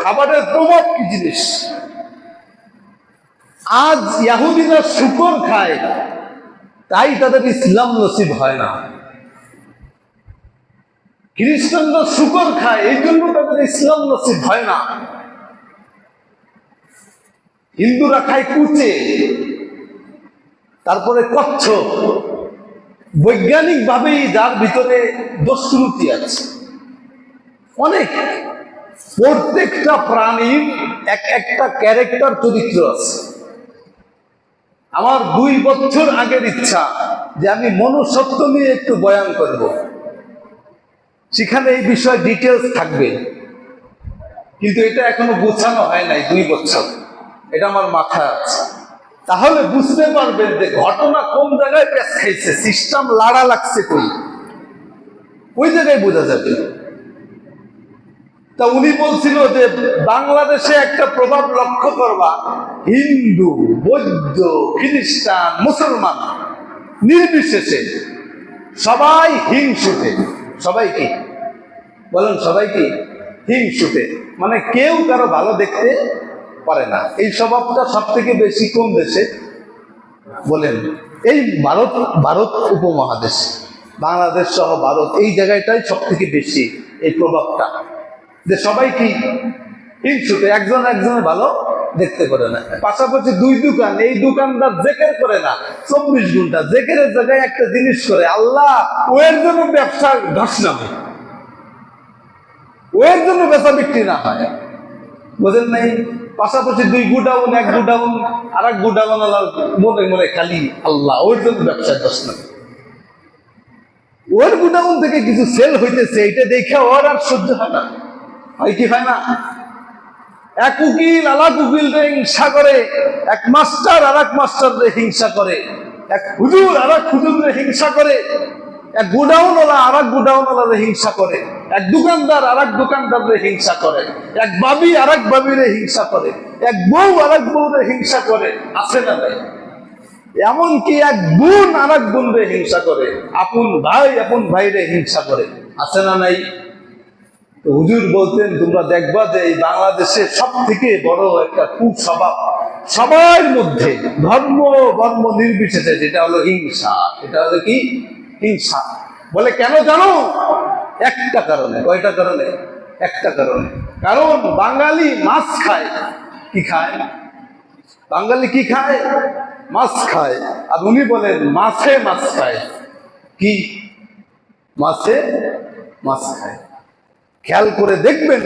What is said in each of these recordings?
খাবারের প্রভাব কি জিনিস। আজ ইহুদিরা শুকর খায়, তাই তাদের ইসলাম নসিব হয় না। খ্রিস্টানরা শুকর খায়, এই জন্য তাদের ইসলাম নসিব হয় না। হিন্দুরা খায় কুচে, তারপরে কচ্ছপ। বৈজ্ঞানিক ভাবেই যার ভিতরে দোষত্রুটি আছে অনেক। প্রত্যেকটা প্রাণীর একটা ক্যারেক্টার, চরিত্র আছে। আমার 2 বছর আগের ইচ্ছা যে আমি মনুষ্যত্ব নিয়ে একটু বয়ান করব, সেখানে এই বিষয়ে ডিটেলস থাকবে, কিন্তু এটা এখনো গোছানো হয় নাই। 2 বছর এটা আমার মাথায় আছে। তাহলে বুঝতে পারবেন যে ঘটনা কোন জায়গায় প্যাঁচ খাইছে, সিস্টেম লাড়া লাগছে ওই জায়গায় বোঝা যাবে। তা উনি বলছিল যে বাংলাদেশে একটা প্রভাব লক্ষ্য করবা, হিন্দু, বৌদ্ধ, খ্রিস্টান, মুসলমান নির্বিশেষে সবাই হিংসুটে। সবাই কি বলেন? সবাই কি হিংসুটে, মানে কেউ কারো ভালো দেখতে পারে না। এই স্বভাবটা সব থেকে বেশি কোন দেশে বলেন? এই ভারত উপমহাদেশ, বাংলাদেশ সহ ভারত, এই জায়গাটাই সব থেকে বেশি এই প্রভাবটা, যে সবাই কি হিংসুটে, একজন একজনের ভালো দেখতে পারে না। পাশাপাশি 2 দোকান, এই দোকানদার জেকের করে না 24 ঘন্টা, জেকের জায়গায় একটা জিনিস করে, আল্লাহ ওর জন্য ব্যবসা ধস নামে, ওর জন্য বেচা বিক্রি না হয়। বোঝেন নাই? পাশাপাশি 2 গুডাউন, 1 গুডাউন আর 1 গুডাউন, মনে মনে খালি আল্লাহ ওর জন্য ব্যবসায় ধস নামে। ওর গুডাউন থেকে কিছু সেল হইতেছে, এটা দেখে ওর আর সহ্য হয় না। হয় কি হয় না? এক উকিল আর এক উকিলরে হিংসা করে, এক মাস্টার আর এক মাস্টাররে হিংসা করে, এক হুজুর আর এক হুজুররে হিংসা করে, এক গোডাউনওয়ালা আর এক গোডাউনওয়ালারে হিংসা করে, এক দোকানদার আর এক দোকানদাররে হিংসা করে, এক বাবি আর এক বাবিরে হিংসা করে, এক বউ আর এক বউরে হিংসা করে। আছে না নাই? এমনকি এক বোন আর এক বোনরে হিংসা করে, আপন ভাইরে হিংসা করে। আছে না নাই? হুজুর বলতেন, তোমরা দেখবা যে এই বাংলাদেশের সব থেকে বড় একটা কুস্বভাব সবার মধ্যে, ধর্ম বর্ণ নির্বিশেষে, যেটা হলো হিংসা। এটা হলো কি? হিংসা। বলে কেন জানো? একটা কারণে। কয়টা কারণে? একটা কারণে। কারণ বাঙালি মাছ খায়। কি খায়? বাঙালি কি খায়? মাছ খায়। আর উনি বলেন মাছে মাছ খায়। কি? মাছে মাছ খায়। খেয়াল করে দেখবেন,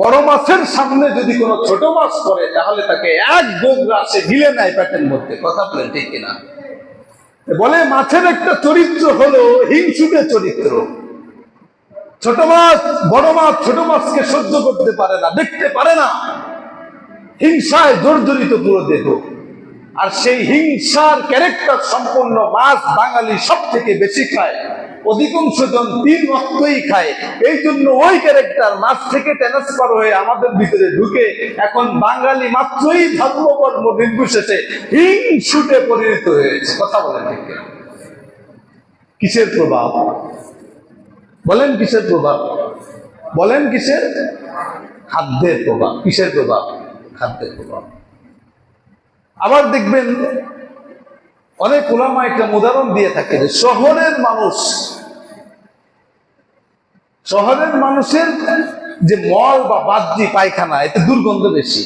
বড় মাছের সামনে যদি কোনো ছোট মাছ করে, তাহলে তাকে এক গোগরা সে গিলে নেয় পেটের মধ্যে। কথা বলেন ঠিক কিনা? বলে মাছের একটা চরিত্র হলো হিংসুটে চরিত্র। ছোট মাছ বড় মাছ ছোট মাছকে সহ্য করতে পারে না, দেখতে পারে না, হিংসায় জর্জরিত পুরো দেহ। আর সেই হিংসার ক্যারেক্টার সম্পূর্ণ মাছ বাঙালি সব থেকে বেশি খায়। অধিকাংশ জন 3 ওয়াক্তই খায়। এই জন্য ওই ক্যারেক্টার মাছ থেকে ট্রান্সফার হয়ে আমাদের ভিতরে ঢুকে এখন বাঙালি মাত্রই ধর্ম বর্ণ নির্বিশেষে হিংসুটে পরিণত হয়েছে। কথা বলেন ঠিক কিনা? কিসের প্রভাব? বলেন কিসের প্রভাব? বলেন কিসের? খাদ্যের প্রভাব। কিসের প্রভাব? খাদ্যের প্রভাব। আবার দেখবেন অনেক উলামা একটা উদাহরণ দিয়ে থাকে যে শহরের মানুষের যে মল বা বাহ্যি পায়খানা, এতে দুর্গন্ধ বেশি।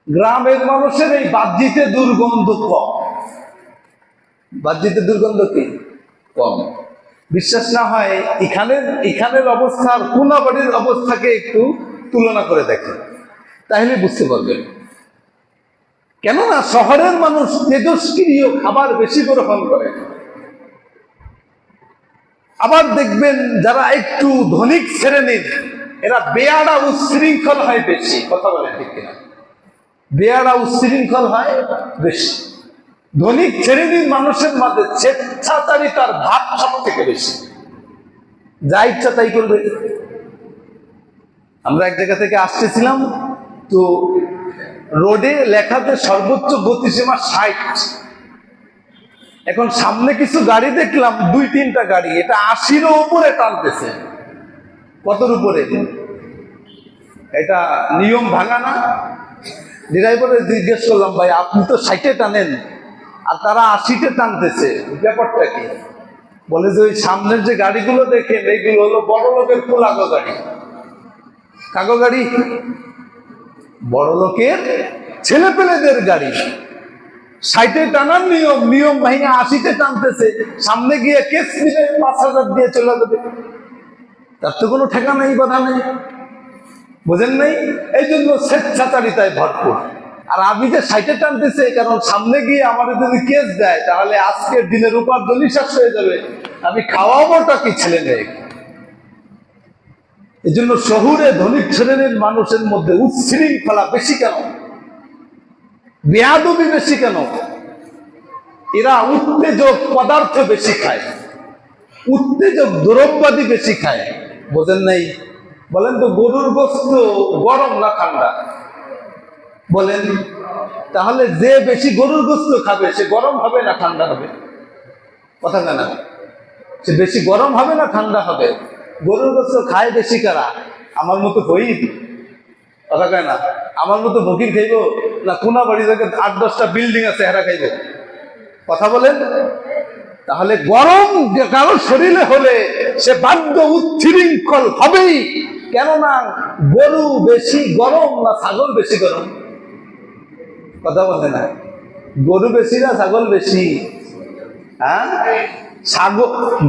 গ্রামের মানুষের এই বাহ্যিতে দুর্গন্ধ কম। বাহ্যিতে দুর্গন্ধ কি? কম। বিশ্বাস না হয় এখানের অবস্থা আর কোনাবাড়ির অবস্থাকে একটু তুলনা করে দেখেন, তাহলে বুঝতে পারবেন। কেননা শহরের মানুষ তেজস্ক্রিয় খাবার বেশি গ্রহণ করে। আবার দেখবেন যারা একটু ধনিক শ্রেণীর, এরা বেয়াড়া উচ্ছৃঙ্খল হয় বেশি। কথা বলে ঠিক কিনা? বেয়াড়া উচ্ছৃঙ্খল হয় বেশি। ধনিক শ্রেণীর মানুষের মধ্যে স্বেচ্ছাচারিতার ভাব সব থেকে বেশি, যা ইচ্ছা তাই করবে। আমরা এক জায়গা থেকে আসতেছিলাম, তো রোডে লেখাতে সর্বোচ্চ গতিসীমা 60। এখন সামনে কিছু গাড়ি দেখলাম, 2-3টা গাড়ি, এটা 80-এর উপরে টানতেছে। কতর উপরে? এটা নিয়ম ভাঙা না? ড্রাইভারে জিজ্ঞেস করলাম, ভাই আপনি তো 60-এ টানেন আর তারা 80-তে টানতেছে, ব্যাপারটা কি? বলে যে ওই সামনের যে গাড়িগুলো দেখেন এইগুলো হলো বড় লোকের পোলাগো গাড়ি। কাগো গাড়ি? বড় লোকের ছেলে পেলেদের গাড়ি। 60-এ টানার নিয়ম, নিয়ম ভাঙা 80-তে টানতেছে, সামনে গিয়ে কেস দিলে 5,000 দিয়ে চলে যাবে, তার তো কোনো ঠেকা নেই, বাধা নেই। বোঝেন নাই? এই জন্য স্বেচ্ছাচারিতায় ভরপুর। আর আমি যে 60-এ টানতেছে কারণ সামনে গিয়ে আমাদের যদি কেস দেয় তাহলে আজকের দিনের উপার্জনই শেষ হয়ে যাবে, আমি খাওয়াবোটা কি ছেলে মেয়ে? এই জন্য শহুরে ধনিক শ্রেণীর মানুষের মধ্যে উচ্ছৃঙ্খলা বেশি কেন? বেয়াদবি বেশি কেন? এরা উত্তেজক পদার্থ বেশি খায়, উত্তেজক দ্রব্যাদি বেশি খায়। বোঝেন নাই? বলেন তো গরুর গোশত গরম না ঠান্ডা? বলেন। তাহলে যে বেশি গরুর গোশত খাবে সে গরম হবে না ঠান্ডা হবে? কথা না, সে বেশি গরম হবে না ঠান্ডা হবে? গরুর গোশত খায় বেশি কারা? আমার মতো হই? কথা কয় না? আমার মতো ফকির খাইব না কোনা বাড়ি থেকে 8-10টা বিল্ডিং আছে এরা খাইব? কথা বলেন। তাহলে গরম কারো শরীরে হলে সে বাধ্য উচ্ছৃঙ্খল হবেই। কেননা গরু বেশি গরম না ছাগল বেশি গরম? কথা বলতে না, গরু বেশি না ছাগল বেশি? হ্যাঁ,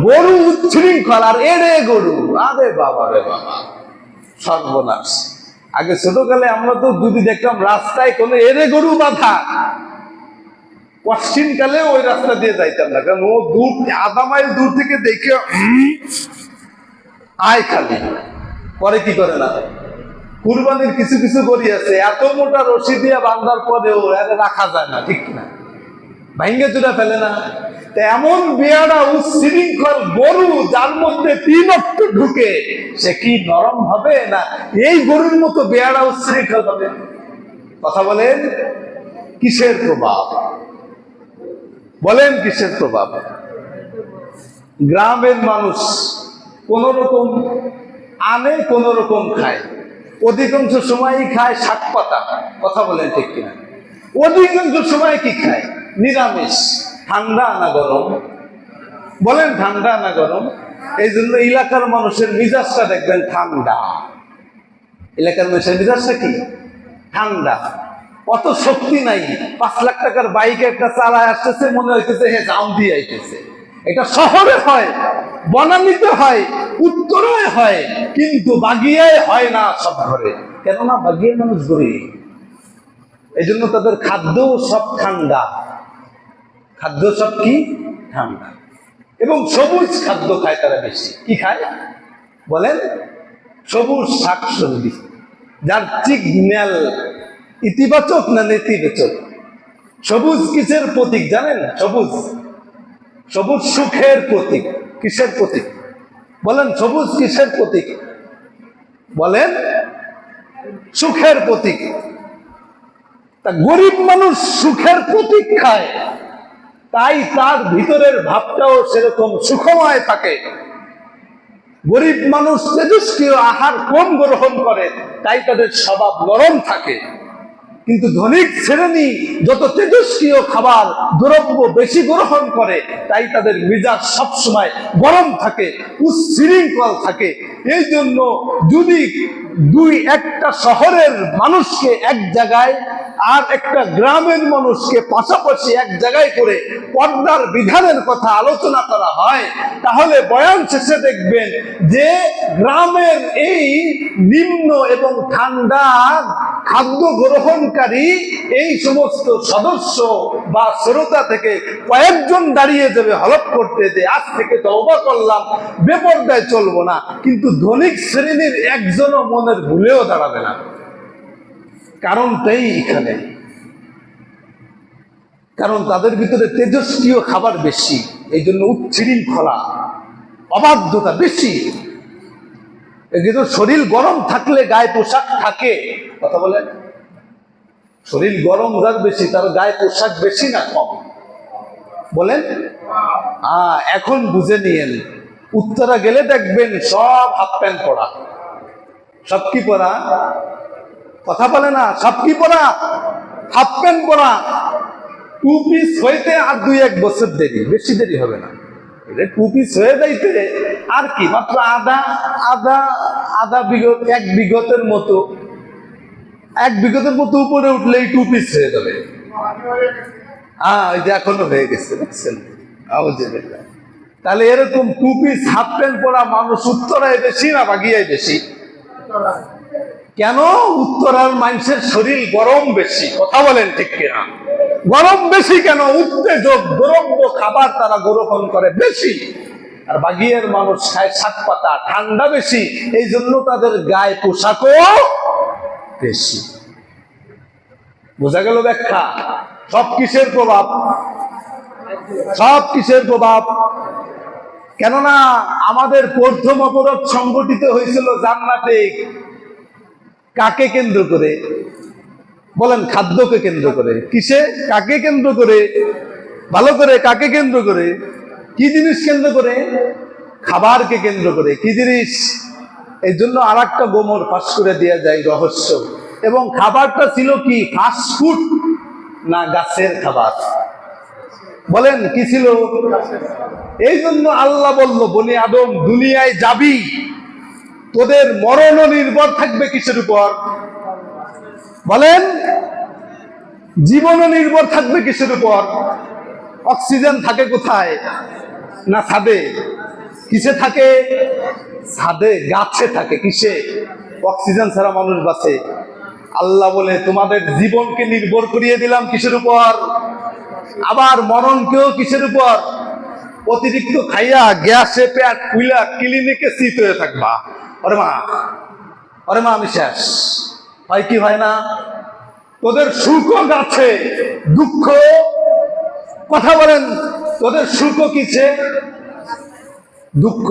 গরু উচ্ছৃঙ্খল আর এড়ে গরু, আরে বাবা রে বাবা, সর্বনাশ। আগে ছোটকালে আমরা তো যদি দেখলাম রাস্তায় কোনো এড়ে গরু বাঁধা, পশ্চিম কালে ওই রাস্তা দিয়ে যাইতাম না, কারণ ও দূর আধা মাইল দূর থেকে দেখে আয় খালি। পরে কি করে না, কুরবানির কিছু কিছু গরু আছে এত মোটা রশি দিয়ে বাঁধার পরেও রাখা যায় না, ঠিক না? ভাঙ্গে চুরা ফেলে না? এমন বেয়ারা উচ্ছৃঙ্খল গরু যার মধ্যে 3 অক্ট ঢুকে, সে কি নরম হবে না এই গরুর মতো বেয়ারা উচ্ছৃঙ্খল হবে? কথা বলেন, কিসের প্রভাব? বলেন কিসের প্রভাব? গ্রামের মানুষ কোন রকম আনে, কোন রকম খায়, অধিকাংশ সময়ই খায় শাক পাতা। কথা বলেন ঠিক কিনা? অধিকাংশ সময় কি খায়? নিরামিষ। ঠান্ডা না গরম? বলেন ঠান্ডা না গরম? এই জন্য এলাকার মানুষের মিজাজটা দেখবেন ঠান্ডা। এলাকার মানুষের মিজাজটা কি? ঠান্ডা। অত শক্তি নাই। 5 লাখ টাকার বাইক একটা চালায় আসতেছে, মনে হইতেছে হে জাম দিয়ে আইতেছে। এটা শহরে হয়, বনানীতে হয়, উত্তরে হয়, কিন্তু বাগিয়ায় হয় না সব ঘরে। কেননা বাগিয়ায় মানুষ গরিব, এই জন্য তাদের খাদ্য সব ঠান্ডা। খাদ্য সব কি? ঠান্ডা। এবং সবুজ খাদ্য খায় তারা বেশি। কি খায় বলেন? সবুজ শাকসবজি, যার সিগন্যাল ইতিবাচক না নেতিবাচক। সবুজ কিসের প্রতীক জানেন? সবুজ, সবুজ সুখের প্রতীক। কিসের প্রতীক বলেন? সবুজ কিসের প্রতীক বলেন? সুখের প্রতীক। তা গরিব মানুষ সুখের প্রতীক খায়, তাই তার ভিতরের ভাবটাও সেরকম সুখময় থাকে। গরিব মানুষ তেজস্ক্রিয় আহার কম গ্রহণ করে, তাই তাদের স্বভাব নরম থাকে। কিন্তু ধনিক শ্রেণী যত তেজস্ক্রিয় খাবার দ্রব্য বেশি গ্রহণ করে, তাই তাদের মেজাজ সবসময় গরম থাকে, উচ্ছৃঙ্খল থাকে। এই জন্য যদি একটা শহরের মানুষকে এক জায়গায় আর একটা গ্রামের মানুষকে পাশাপাশি এক জায়গায় করে পর্দার বিধানের কথা আলোচনা করা হয়, তাহলে বয়ান শেষে দেখবেন যে গ্রামের এই নিম্ন এবং ঠান্ডা খাদ্য গ্রহণকারী এই সমস্ত সদস্য বা শ্রোতা থেকে কয়েকজন দাঁড়িয়ে যাবে হলপ করতে, যে আজ থেকে তওবা করলাম, বেপরদায় চলবো না। কিন্তু ধনিক শ্রেণীর একজনও মনের ভুলেও দাঁড়াবে না। কারণটাই এখানে, কারণ তাদের ভিতরে তেজস্ক্রিয় খাবার বেশি, এই জন্য উচ্ছৃঙ্খলা, অবাধ্যতা বেশি। কিন্তু শরীর গরম থাকলে গায়ে পোশাক থাকে। কথা বলেন, শরীর গরম যার বেশি তার গায়ে পোশাক বেশি না কম? বলেন। এখন বুঝে নিয়েন, উত্তরা গেলে দেখবেন সব হাফ প্যান্ট পরা, সব কি পরা? কথা বলে না, সব কি পরা? হাফ প্যান্ট পরা। টু পিস হইতে আর 2-1 বছর দেরি, বেশি দেরি হবে না। টু পিস হয়ে যাইতে আর কি মাত্র আধা বিগত, 1 বিগতের মতো, 1 বিগতের মতো উপরে উঠলেই টু পিস হয়ে যাবে। ওই যে এখনো হয়ে গেছে, বুঝছেন? তাহলে এরকম টু পিস হাফ প্যান্ট পরা মানুষ উত্তরায় বেশি না বাগিয়ায় বেশি? কেন? উত্তরার মানুষের শরীর গরম বেশি। কথা বলেন ঠিক কিনা? গরম বেশি কেন? উত্তেজক দ্রব্য খাবার তারা গ্রহণ করে বেশি। আর বাগিয়ার মানুষ খায় শাক পাতা, ঠান্ডা বেশি, এই জন্য তাদের গায়ে পোশাকও বেশি। বোঝা গেল ব্যাখ্যা? সব কিসের প্রভাব? সব কিসের প্রভাব? কেননা আমাদের প্রথম অপরাধ সংগঠিত হয়েছিল জান্নাতে কাকে কেন্দ্র করে? বলেন, খাদ্যকে কেন্দ্র করে। কিসে? কাকে কেন্দ্র করে? ভালো করে, কাকে কেন্দ্র করে? কি জিনিস কেন্দ্র করে? খাবারকে কেন্দ্র করে। কি জিনিস? এই জন্য আর একটা গোমর ফাঁস করে দেওয়া যায় রহস্য। এবং খাবারটা ছিল কি? ফাস্ট ফুড না গাছের খাবার? বলেন কি ছিল? এই জন্য আল্লাহ বলল, বনি আদম দুনিয়ায় যাবি, তোদের মরণও নির্ভর থাকবে কিসের উপর? বলেন, জীবনও নির্ভর থাকবে কিসের উপর? অক্সিজেন থাকে কোথায়? না ছাদে? কিসে থাকে? ছাদে, গাছে থাকে। কিসে? অক্সিজেন ছাড়া মানুষ বাঁচে। আল্লাহ বলে তোমাদের জীবনকে নির্ভর করিয়ে দিলাম কিসের উপর? আবার মরণকেও কিসের উপর? অতিরিক্ত খাইয়া গ্যাসে পেট ফুইলা ক্লিনিকে শীত হয়ে থাকবা। ওরে মা আমি শেষ। হয় কি হয় না? তোদের সুখও গাছে, দুঃখ, কথা বলেন, তোদের সুখও কিছে? দুঃখ।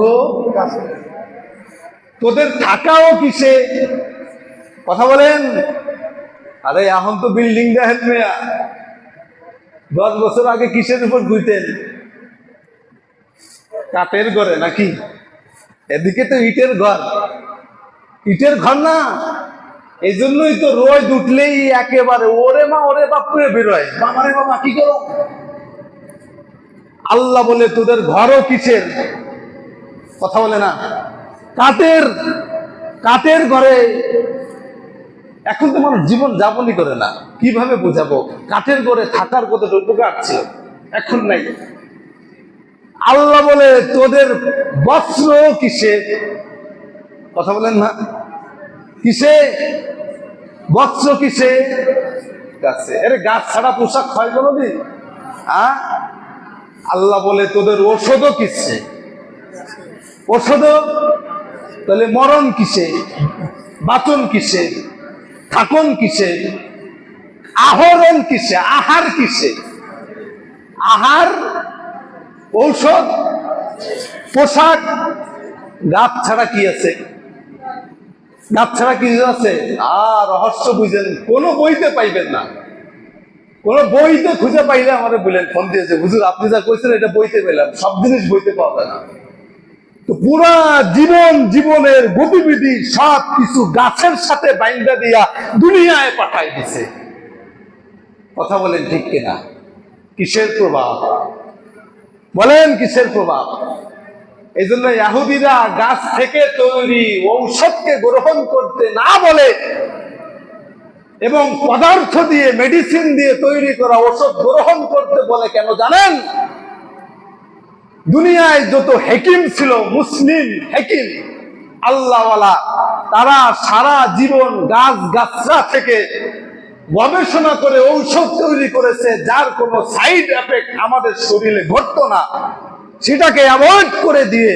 তোদের থাকাও কিসে? কথা বলেন। আরে এখন তো বিল্ডিং দেখেন মেয়া, 10 বছর আগে কিসের উপর ঘুরতেন? কাঠের ঘরে নাকি? এদিকে তো ইটের ঘর। ইটের ঘর না? এই জন্যই তো রোদ উঠলেই একেবারে ওরে মা ওরে বাপ করে বেরোয়। বাবারে বাবা কি করো? আল্লাহ বলে তোদের ঘরও কিসের? কথা বলে না? কাঠের। কাঠের ঘরে। এখন তো মানুষ জীবন যাপনই করে না। কিভাবে বোঝাবো? কাঠের ঘরে থাকার কতটা উপকার ছিল, এখন নাই। আল্লাহ বলে তোদের বস্ত্র কিসে? কথা বলেন না? কিসে? বস্ত্র কিসে? গাছে। আরে গাছ ছাড়া পোশাক হয় কোনোদিন? আল্লাহ বলে তোদের ঔষধও কিসে? ঔষধও। তাহলে মরণ কিসে? বাচন কিসে? থাকুন কিসে? আহরণ কিসে? আহার কিসে? আহার, ঔষধ, পোশাক। গাছ ছাড়া কি আছে? গাছ ছাড়া কি আছে? রহস্য বুঝেন, কোনো বইতে পাইবেন না। কোন বইতে খুঁজে পাইলে আমাদের বললেন, ফোন দিয়েছে হুজুর আপনি যা কইছেন এটা বইতে পেলাম। সব জিনিস বইতে পাওয়া যায় না। তো পুরা জীবনের গতিবিধি সব কিছু গাছের সাথে বাইন্দা দিয়া দুনিয়ায় পাঠাই দিছে। কথা বলেন ঠিক কিনা? কিসের প্রভাব? বলেন কিসের প্রভাব? এই জন্য ইহুদিরা গাছ থেকে তৈরি ঔষধকে গ্রহণ করতে না বলে এবং পদার্থ দিয়ে, মেডিসিন দিয়ে তৈরি করা ওষুধ গ্রহণ করতে বলে কেন জানেন? দুনিয়ায় যত হেকিম ছিল, মুসলিম হেকিম, আল্লাহওয়ালা, তারা সারা জীবন গাছগাছরা থেকে গবেষণা করে ঔষধ তৈরি করেছে, যার কোনো সাইড এফেক্ট আমাদের শরীরে ঘটতো না। সেটাকে অ্যাভয়েড করে দিয়ে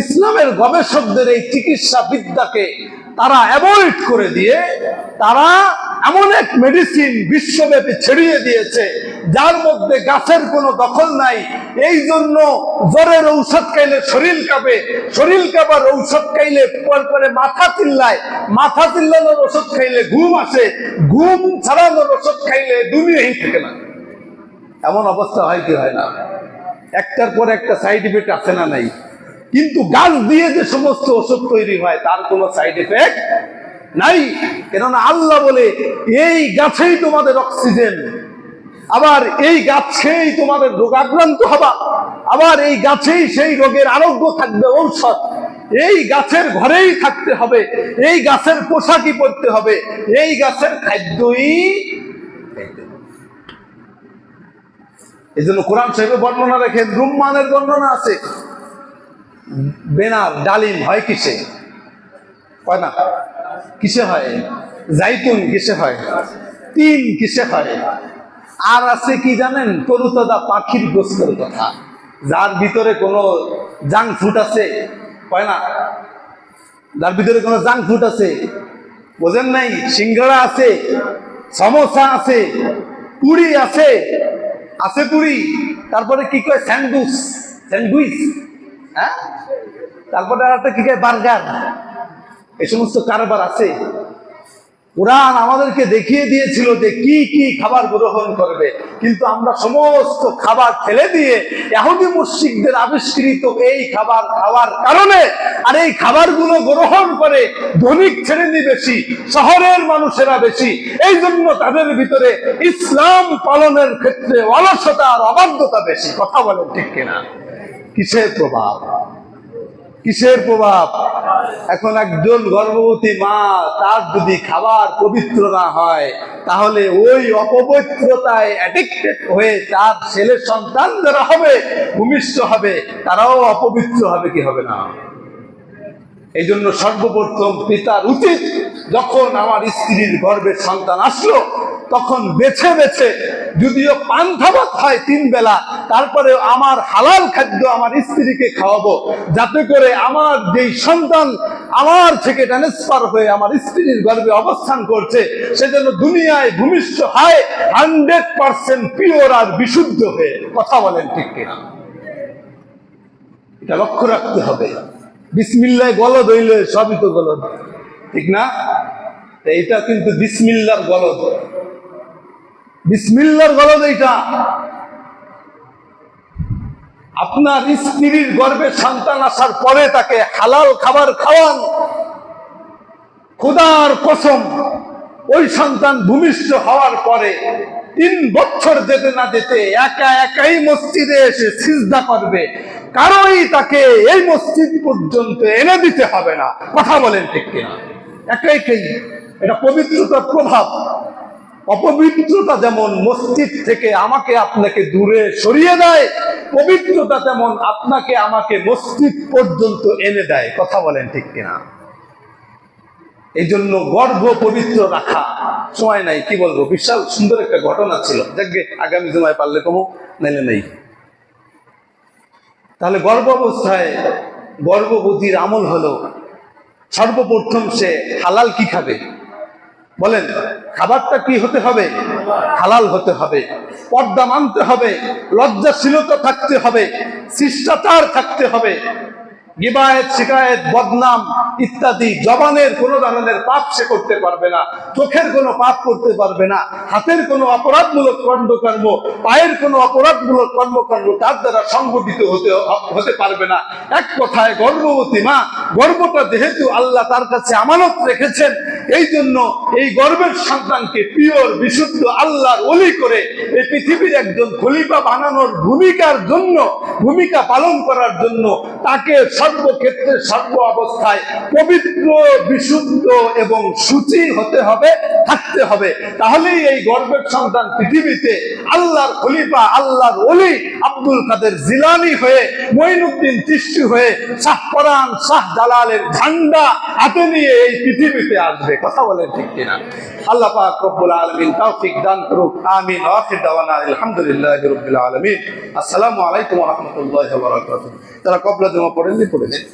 ইসলামের গবেষকদের এই চিকিৎসা বিদ্যাকে তারা অ্যাভয়েড করে দিয়ে তারা এমন এক মেডিসিন বিশ্বব্যাপী ছড়িয়ে দিয়েছে যার মধ্যে গাছের কোনো দখল নাই। এই জন্য জ্বরের ঔষধ খাইলে শরীর কাঁপে, শরীর কাঁপার ঔষধ খাইলে পরে মাথা চিল্লায়, মাথা চিল্লানোর ওষুধ খাইলে ঘুম আসে, ঘুম ছাড়ানোর ওষুধ খাইলে দুনিয়াই থাকে না। এমন অবস্থা হয় কি হয় না? একটার পর একটা সাইড ইফেক্ট আছে না নাই? কিন্তু গাছ দিয়ে যে সমস্ত ওষুধ তৈরি হয় তার কোনো সাইড এফেক্ট নাই। কেননা আল্লাহ বলে এই গাছেই তোমাদের অক্সিজেন, আবার এই গাছেই তোমাদের রোগাক্রান্ত হবা, আবার এই গাছেই সেই রোগের আরোগ্য থাকবে ঔষধ, এই গাছের ঘরেই থাকতে হবে, এই গাছের পোশাকই পরতে হবে, এই গাছের খাদ্যই খাইতে হবে। এই জন্য কোরআন শরীফে বর্ণনা রেখেন, রুম্মানের বর্ণনা আছে। বেনার ডালিম হয় কিসে? হয় না, কিসে হয়? জাইতুন কিসে হয়? তিন কিসে হয়? আর আছে কি জানেন? তরুতদা পাখির গোস্তের কথা, যার ভিতরে কোনো জাঙ্ক ফুড আছে, হয় না, যার ভিতরে কোনো জাঙ্ক ফুড আছে, বোঝেন নাই? সিঙ্গাড়া আছে, সমোসা আছে, পুরি আছে, আছে পুরি, তারপরে কি কয় স্যান্ডউইচ, স্যান্ডউইচ, হ্যাঁ, তারপরে আর একটা কি কয় বার্গার, এই সমস্ত কারবার আছে। কোরআন আমাদেরকে দেখিয়ে দিয়েছিল যে কি কি খাবার গ্রহণ করবে, কিন্তু আমরা সমস্ত খাবার ফেলে দিয়ে ইহুদি মুশরিকদের আবিষ্কৃত এই খাবার খাওয়ার কারণে, আর এই খাবারগুলো গ্রহণ করে ধনিক শ্রেণী বেশি, শহরের মানুষেরা বেশি, এই জন্য তাদের ভিতরে ইসলাম পালনের ক্ষেত্রে অলসতা আর অবাধ্যতা বেশি। কথা বলেন ঠিক কিনা? কিসের প্রভাব? কিসের প্রভাব? এখন একজন গর্ভবতী মা, তার যদি খাবার পবিত্র না হয়, তাহলে ওই অপবিত্রতায় অ্যাডিক্টেড হয়ে তার ছেলে সন্তান যারা হবে, ভূমিষ্ঠ হবে, তারাও অপবিত্র হবে, কি হবে না? এই জন্য সর্বপ্রথম পিতার উচিত, যখন আমার স্ত্রীর গর্ভে সন্তান আসলো, তখন বেছে বেছে, যদিও পান্থা ভাত হয় 3 বেলা, তারপরে আমার হালাল খাদ্য আমার স্ত্রীকে খাওয়াবো, যাতে করে আমার যেই সন্তান আমার থেকে ট্রান্সফার হয়ে আমার স্ত্রীর গর্ভে অবস্থান করছে, সেজন্য দুনিয়ায় ভূমিষ্ঠ হয় 100% পিওর আর বিশুদ্ধ হয়ে। কথা বলেন ঠিক কিনা? এটা লক্ষ্য রাখতে হবে। বিসমিল্লাহ গলদ হইলে সবই তো গলদ, ঠিক না? এটা কিন্তু বিসমিল্লার গলদ, বিসমিল্লার গলদ এইটা। আপনার স্ত্রীর গর্ভে সন্তান আসার পরে তাকে হালাল খাবার খাওয়ান, খোদার কসম, ওই সন্তান ভূমিষ্ঠ হওয়ার পরে 3 বছর যেতে না যেতে একা একাই মসজিদে এসে সিজদা করবে, কারোই তাকে এই মসজিদ পর্যন্ত এনে দিতে হবে না। কথা বলেন ঠিক কিনা? একা একাই। এটা পবিত্রতার প্রভাব। অপবিত্রতা যেমন মসজিদ থেকে আমাকে আপনাকে দূরে সরিয়ে দেয়, পবিত্রতা তেমন আপনাকে আমাকে মসজিদ পর্যন্ত এনে দেয়। কথা বলেন ঠিক কিনা? এই জন্য গর্ভ পবিত্র রাখা। সময় নাই, কি বলবো, বিশাল সুন্দর একটা ঘটনা ছিল, দেখবে আগামী জুমায় পারলে কমো, নাইলে নেই। তাহলে গর্ভ অবস্থায় গর্ভবতীর আমল হলো, সর্বপ্রথম সে হালাল কি খাবে? বলেন, খাবারটা কি হতে হবে? হালাল হতে হবে, পর্দা মানতে হবে, লজ্জাশীলতা থাকতে হবে, শিষ্টাচার থাকতে হবে। গিবায়েত, শিকায়েত, বদনাম ইত্যাদি জবানের কোনো ধরনের পাপ সে করতে পারবে না, চোখের কোনো পাপ করতে পারবে না, হাতের কোনো অপরাধমূলক কর্মকর্ম, পায়ের কোনো অপরাধমূলক কর্মকর্ম তার দ্বারা সংগঠিত হতে পারবে না। এক কথায় গর্ভবতী মা, গর্ভটা যেহেতু আল্লাহ তার কাছে আমানত রেখেছেন, এই জন্য এই গর্ভের সন্তানকে পিওর বিশুদ্ধ আল্লাহর ওলি করে এই পৃথিবীর একজন খলিফা বানানোর ভূমিকা পালন করার জন্য তাকে সর্বক্ষেত্রে সর্ব অবস্থায় পবিত্র, বিশুদ্ধ এবং শুচি হতে হবে, থাকতে হবে। তাহলেই এই গর্ভের সন্তান পৃথিবীতে আল্লাহর খলিফা, আল্লাহর ওলি আব্দুল কাদের জিলানী হয়ে, মঈনুদ্দিন চিশতি হয়ে, শাহ পরান, শাহ জালালের ঝান্ডা হাতে নিয়ে এই পৃথিবীতে আসবে। কথা বলেন ঠিক কিনা? আল্লাহ পাক রব্বুল আলামিন তৌফিক দান করুক। আমিন। ওয়া আখির দাওয়ানা আলহামদুলিল্লাহি রাব্বিল আলামিন। আসসালামু আলাইকুম ওয়া রাহমাতুল্লাহি ওয়া বারাকাতুহু। যারা কবলা জমা পড়েননি পড়ে নেন।